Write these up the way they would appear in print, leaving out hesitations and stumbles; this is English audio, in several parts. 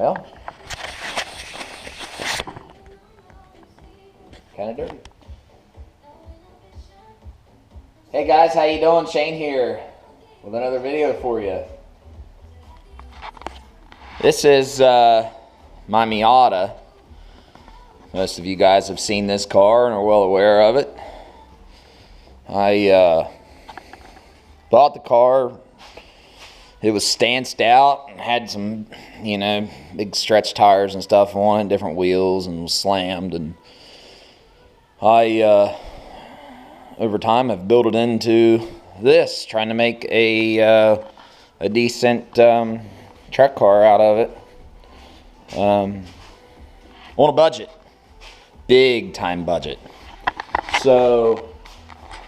Well, kind of dirty. Hey guys, how you doing? Shane here with another video for you. This is my Miata. Most of you guys have seen this car and are well aware of it. I bought the car. It was stanced out and had some, big stretch tires and stuff on it, different wheels, and was slammed. And I, over time, have built it into this, trying to make a decent track car out of it on a budget, big time budget. So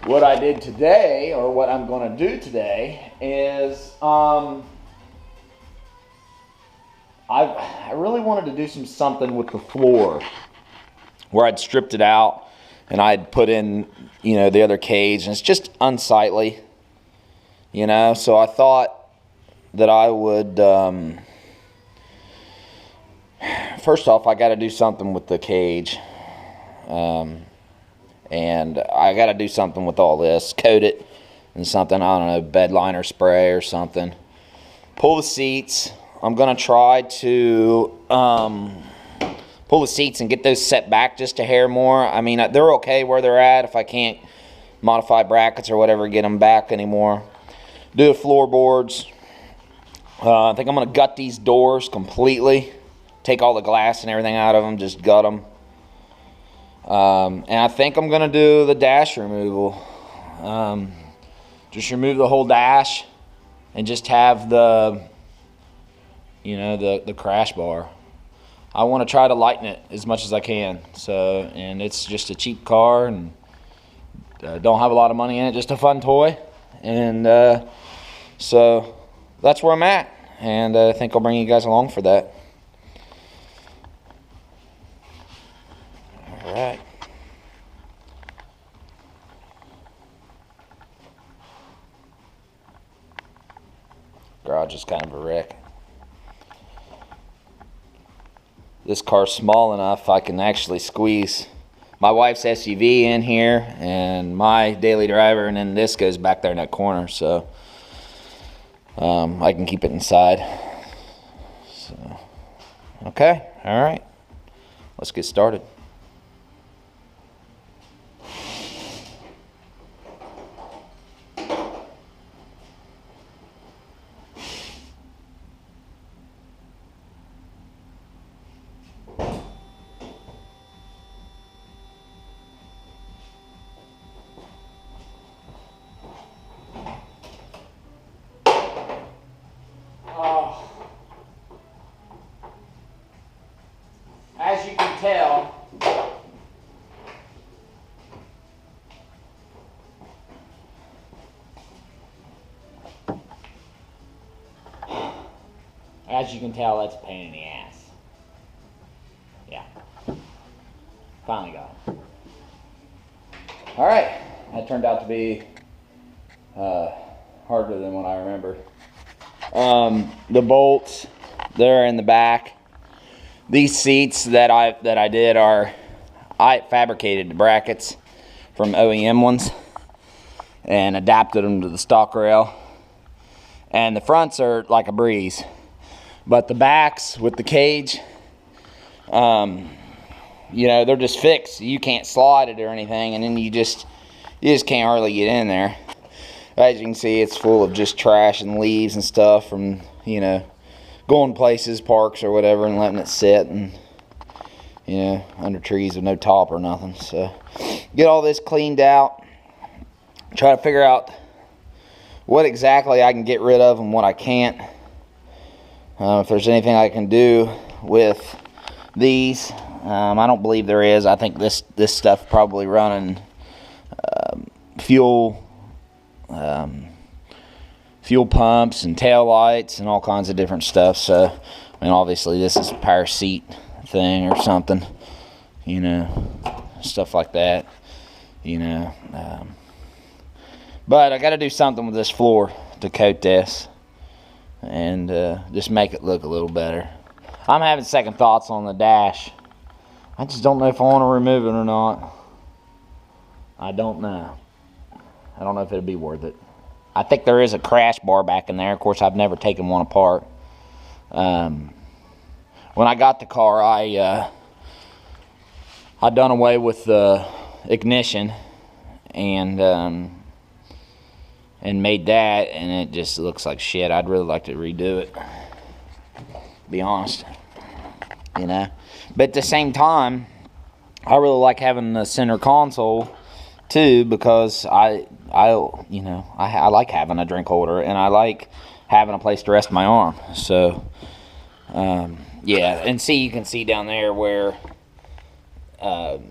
what I did today, or what I'm going to do today, is I really wanted to do something with the floor, where I'd stripped it out and I'd put in, the other cage, and it's just unsightly, So I thought that I would, first off, I got to do something with the cage. And I got to do something with all this. Coat it in something, I don't know, bed liner spray or something. Pull the seats. I'm going to try to pull the seats and get those set back just a hair more. I mean, they're okay where they're at. If I can't modify brackets or whatever, get them back anymore. Do the floorboards. I think I'm going to gut these doors completely. Take all the glass and everything out of them. Just gut them. And I think I'm going to do the dash removal. Just remove the whole dash and just have the crash bar. I want to try to lighten it as much as I can. So, and it's just a cheap car and don't have a lot of money in it, just a fun toy. And so that's where I'm at. And I think I'll bring you guys along for that. All right. Garage is kind of a wreck. This car's small enough I can actually squeeze my wife's SUV in here and my daily driver, and then this goes back there in that corner, so I can keep it inside. So, okay, all right, let's get started. As you can tell, that's a pain in the ass. Yeah. Finally got it. All right. That turned out to be harder than what I remember. The bolts, they're in the back. These seats that I did I fabricated the brackets from OEM ones and adapted them to the stock rail. And the fronts are like a breeze, but the backs with the cage, they're just fixed. You can't slide it or anything, and then you just can't hardly get in there. As you can see, it's full of just trash and leaves and stuff from going places, parks or whatever, and letting it sit and under trees with no top or nothing. So get all this cleaned out, try to figure out what exactly I can get rid of and what I can't. If there's anything I can do with these, I don't believe there is. I think this stuff probably running fuel pumps and tail lights and all kinds of different stuff. So, I mean, obviously this is a power seat thing or something, stuff like that, but I got to do something with this floor to coat this and just make it look a little better. I'm having second thoughts on the dash. I just don't know if I want to remove it or not. I don't know. I don't know if it'll be worth it. I think there is a crash bar back in there. Of course, I've never taken one apart. When I got the car, I done away with the ignition and made that, and it just looks like shit. I'd really like to redo it, to be honest. You know, but at the same time, I really like having the center console too, because I like having a drink holder, and I like having a place to rest my arm. So yeah, and see, you can see down there where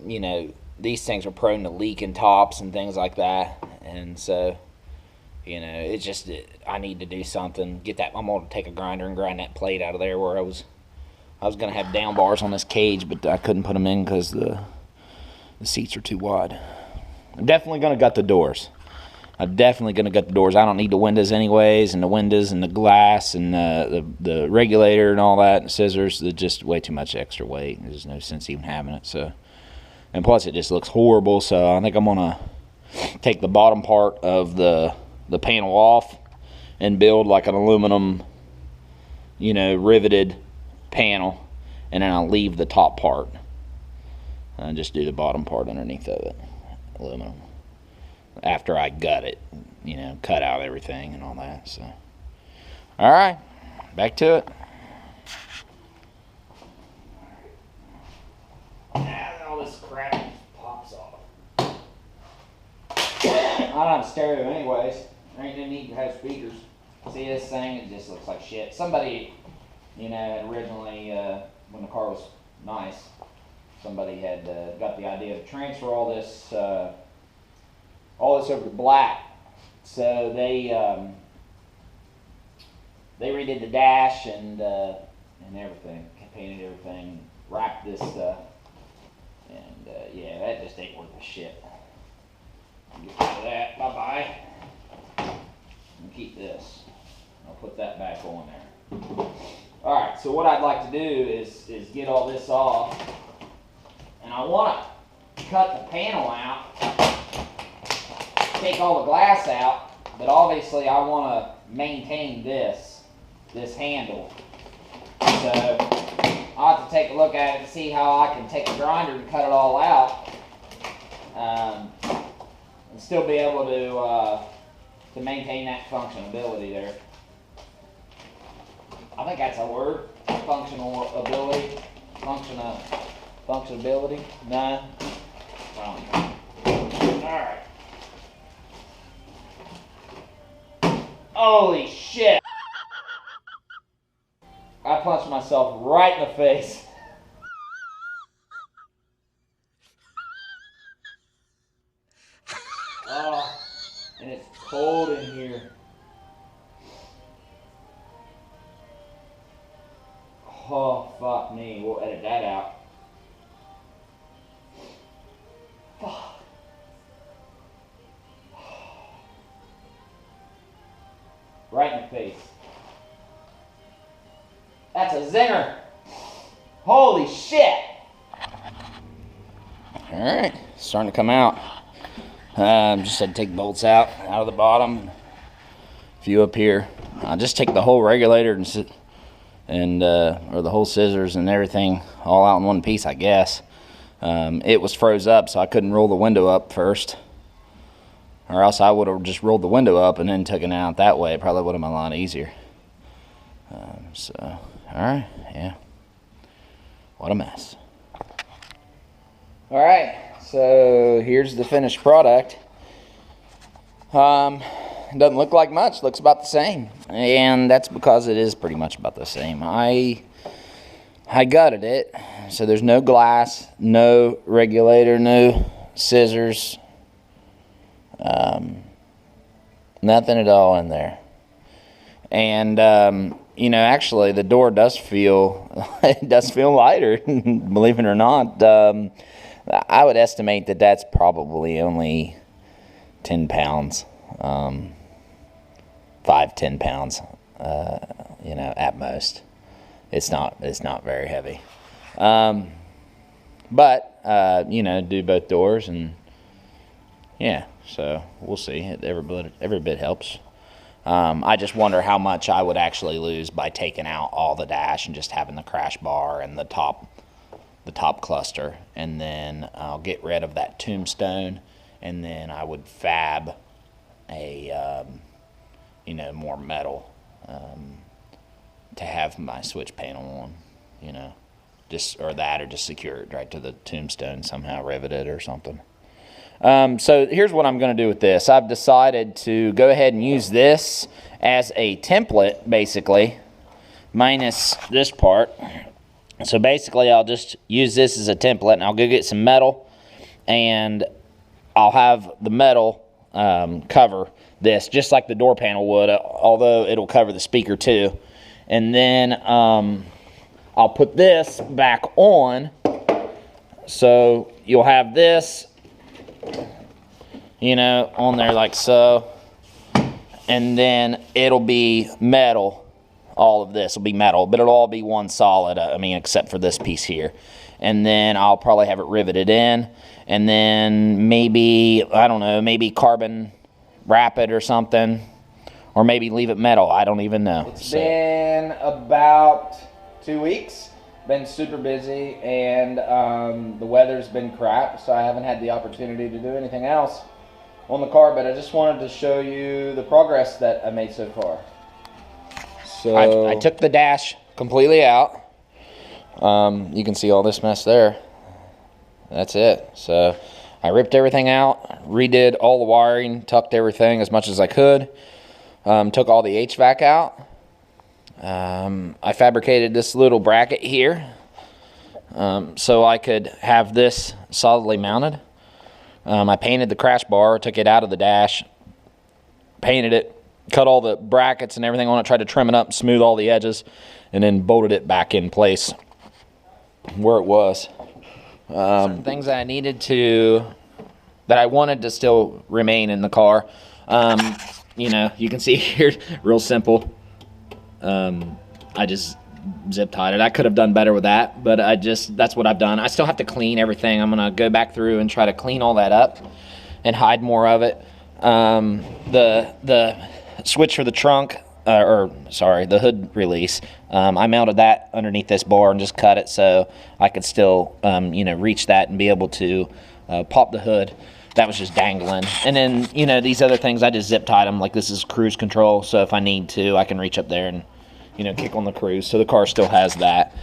you know, these things are prone to leaking tops and things like that, and so, you know, it's just, I need to do something, get that. I'm going to take a grinder and grind that plate out of there where I was going to have down bars on this cage, but I couldn't put them in because the seats are too wide. I'm definitely going to gut the doors. I don't need the windows anyways, and the windows and the glass and the regulator and all that, and scissors. They're just way too much extra weight. There's no sense even having it. So, and plus it just looks horrible. So I think I'm gonna take the bottom part of the panel off and build like an aluminum, you know, riveted panel, and then I'll leave the top part and just do the bottom part underneath of it, aluminum. After I gut it, you know, cut out everything and all that. So, all right, back to it. All this crap pops off. I don't have a stereo anyways. There ain't no need to have speakers. See this thing? It just looks like shit. Somebody, you know, originally, when the car was nice, somebody had got the idea to transfer all this over to black. So they redid the dash and everything, painted everything, wrapped this stuff, and yeah, that just ain't worth the shit. Get rid of that. Bye bye. And keep this. I'll put that back on there. All right. So what I'd like to do is get all this off, and I want to cut the panel out. Take all the glass out, but obviously I want to maintain this handle. So I'll have to take a look at it and see how I can take a grinder and cut it all out, and still be able to maintain that functionability there. I think that's a word, functional ability, functionability. No, wrong. All right. Holy shit! I punched myself right in the face. Oh, and it's cold in here. Oh, fuck me. We'll edit that out. Fuck. Right in the face. That's a zinger. Holy shit. Alright, starting to come out. Just had to take bolts out of the bottom. A few up here. I'll just take the whole regulator and or the whole scissors and everything all out in one piece, I guess. It was froze up, so I couldn't roll the window up first. Or else I would have just rolled the window up and then taken it out that way. It probably would have been a lot easier. So, alright, yeah. What a mess. Alright, so here's the finished product. It doesn't look like much, looks about the same. And that's because it is pretty much about the same. I gutted it, so there's no glass, no regulator, no scissors. Nothing at all in there. And you know, actually the door does feel it does feel lighter, believe it or not. I would estimate that that's probably only 10 pounds, 5-10 pounds, you know, at most. it's not very heavy. But do both doors, and yeah, so we'll see. Every bit helps. I just wonder how much I would actually lose by taking out all the dash and just having the crash bar and the top cluster, and then I'll get rid of that tombstone, and then I would fab a more metal to have my switch panel on, just secure it right to the tombstone, somehow rivet it or something. So here's what I'm going to do with this. I've decided to go ahead and use this as a template, basically, minus this part. So basically, I'll just use this as a template, and I'll go get some metal, and I'll have the metal cover this, just like the door panel would, although it'll cover the speaker too. And then I'll put this back on, so you'll have this, on there like so, and then it'll be metal. All of this will be metal, but it'll all be one solid, except for this piece here. And then I'll probably have it riveted in, and then maybe carbon wrap it or something, or maybe leave it metal. I don't even know. It's been about 2 weeks. Been super busy, and the weather's been crap, so I haven't had the opportunity to do anything else on the car, but I just wanted to show you the progress that I made so far. So I took the dash completely out. You can see all this mess there. That's it. So I ripped everything out, redid all the wiring, tucked everything as much as I could, took all the HVAC out. I fabricated this little bracket here so I could have this solidly mounted. I painted the crash bar, took it out of the dash, painted it, cut all the brackets and everything on it, tried to trim it up, smooth all the edges, and then bolted it back in place where it was. Certain things that I wanted to still remain in the car. You can see here, real simple. I just zip tied it. I could have done better with that, but that's what I've done. I still have to clean everything. I'm gonna go back through and try to clean all that up and hide more of it. The switch for the trunk, the hood release, I mounted that underneath this bar and just cut it so I could still, reach that and be able to pop the hood. That was just dangling. And then, these other things, I just zip tied them. Like, this is cruise control, so if I need to, I can reach up there and, kick on the cruise. So the car still has that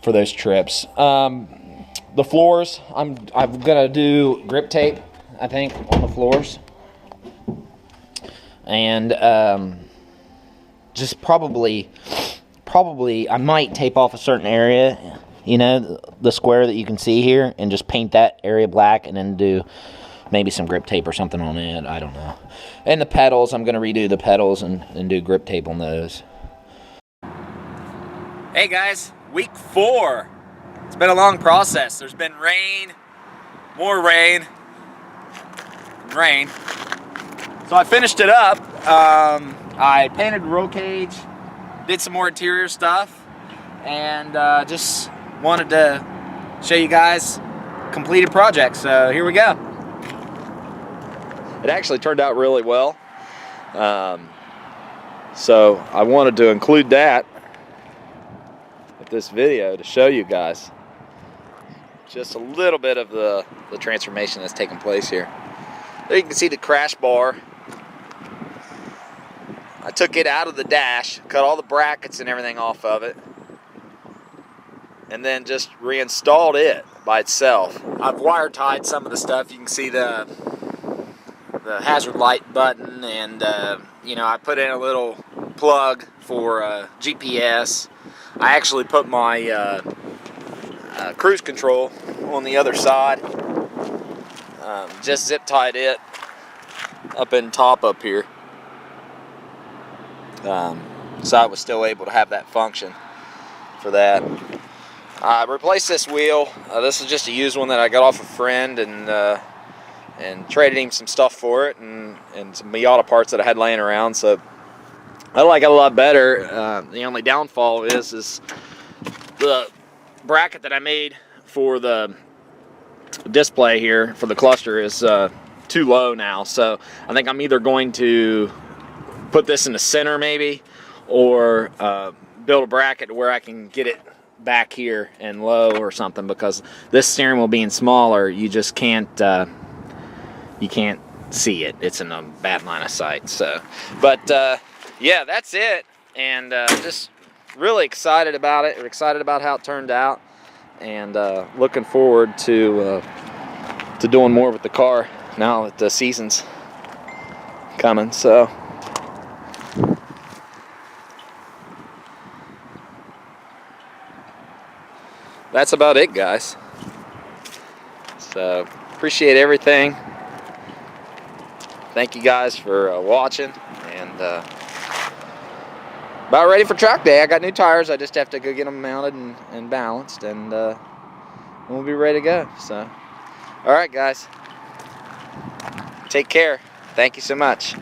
for those trips. The floors, I'm gonna do grip tape, I think, on the floors. And just probably I might tape off a certain area, the square that you can see here, and just paint that area black, and then do maybe some grip tape or something on it. I don't know. And the pedals, I'm going to redo the pedals and do grip tape on those. Hey guys, week 4. It's been a long process. There's been rain, more rain, So I finished it up. I painted roll cage, did some more interior stuff, and just wanted to show you guys completed project. So here we go. It actually turned out really well. So I wanted to include that with this video to show you guys just a little bit of the transformation that's taking place here. There you can see the crash bar. I took it out of the dash, cut all the brackets and everything off of it, and then just reinstalled it by itself. I've wire tied some of the stuff. You can see the hazard light button, and I put in a little plug for GPS. I actually put my cruise control on the other side. Just zip tied it up in top up here. So I was still able to have that function for that. I replaced this wheel. This is just a used one that I got off a friend, and traded him some stuff for it, and some Miata parts that I had laying around. So I like it a lot better. The only downfall is the bracket that I made for the display here for the cluster is too low now. So I think I'm either going to put this in the center maybe, or build a bracket where I can get it back here and low or something, because this steering wheel being smaller, you just can't see it. It's in a bad line of sight. So, but yeah, that's it. And just really excited about it. We're excited about how it turned out, and looking forward to doing more with the car now that the season's coming. So that's about it, guys. So appreciate everything. Thank you guys for watching, and about ready for track day. I got new tires. I just have to go get them mounted and balanced, and we'll be ready to go. So, all right, guys. Take care. Thank you so much.